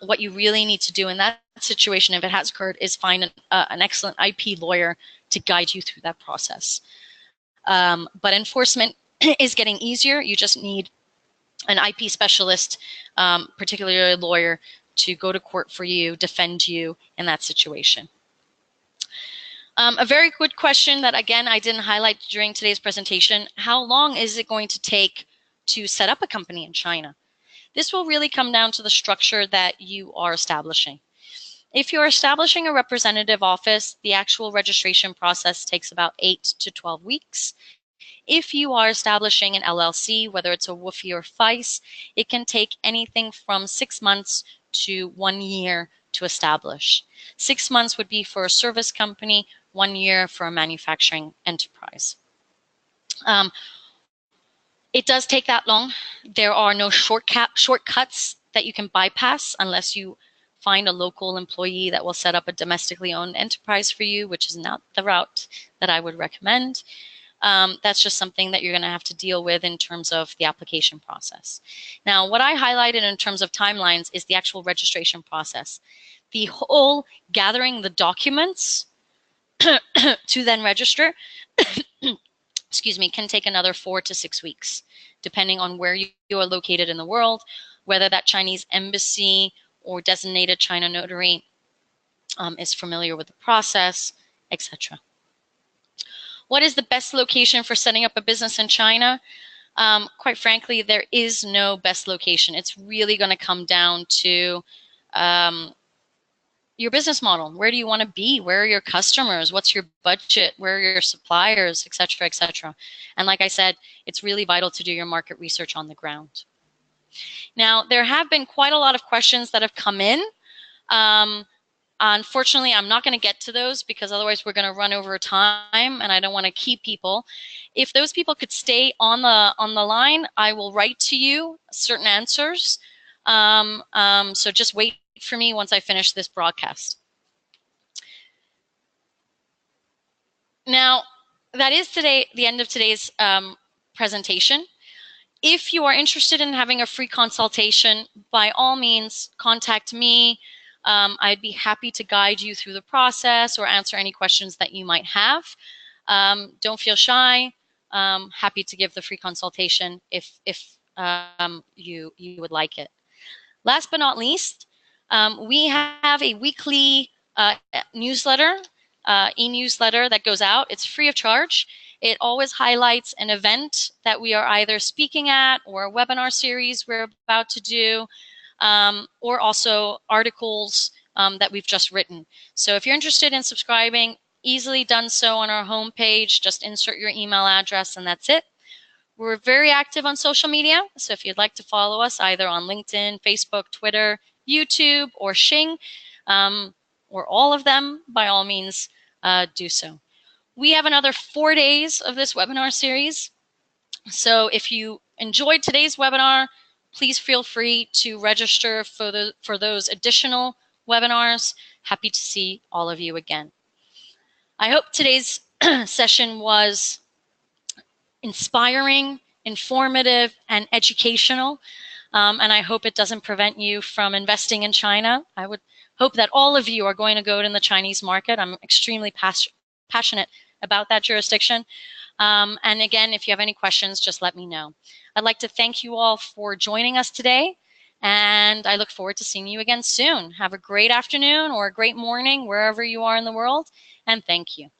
What you really need to do in that situation, if it has occurred, is find an excellent IP lawyer to guide you through that process. But enforcement is getting easier. You just need an IP specialist, particularly a lawyer, to go to court for you, defend you in that situation. A very good question that, again, I didn't highlight during today's presentation: how long is it going to take to set up a company in China? This will really come down to the structure that you are establishing. If you're establishing a representative office, the actual registration process takes about 8 to 12 weeks. If you are establishing an LLC, whether it's a WFOE or FICE, it can take anything from 6 months to 1 year to establish. 6 months would be for a service company, 1 year for a manufacturing enterprise. It does take that long. There are no shortcuts that you can bypass unless you find a local employee that will set up a domestically owned enterprise for you, which is not the route that I would recommend. That's just something that you're going to have to deal with in terms of the application process. Now, what I highlighted in terms of timelines is the actual registration process. The whole gathering the documents to then register excuse me, can take another 4 to 6 weeks, depending on where you are located in the world, whether that Chinese embassy or designated China notary is familiar with the process, etc. What is the best location for setting up a business in China? Quite frankly, there is no best location. It's really going to come down to your business model. Where do you want to be? Where are your customers? What's your budget? Where are your suppliers, et cetera, et cetera. And like I said, it's really vital to do your market research on the ground. Now, there have been quite a lot of questions that have come in. Unfortunately, I'm not going to get to those because otherwise we're going to run over time, and I don't want to keep people. If those people could stay on the line, I will write to you certain answers. So just wait for me once I finish this broadcast. Now, that is the end of today's presentation. If you are interested in having a free consultation, by all means, contact me. I'd be happy to guide you through the process or answer any questions that you might have. Don't feel shy. Happy to give the free consultation if you would like it. Last but not least, we have a weekly newsletter, e-newsletter that goes out. It's free of charge. It always highlights an event that we are either speaking at or a webinar series we're about to do, or also articles that we've just written. So if you're interested in subscribing, easily done so on our homepage. Just insert your email address and that's it. We're very active on social media, so if you'd like to follow us either on LinkedIn, Facebook, Twitter, YouTube, or Xing, or all of them, by all means, do so. We have another 4 days of this webinar series, so if you enjoyed today's webinar, please feel free to register for those additional webinars. Happy to see all of you again. I hope today's session was inspiring, informative, and educational. And I hope it doesn't prevent you from investing in China. I would hope that all of you are going to go in the Chinese market. I'm extremely passionate about that jurisdiction. And again, if you have any questions, just let me know. I'd like to thank you all for joining us today, and I look forward to seeing you again soon. Have a great afternoon or a great morning wherever you are in the world, and thank you.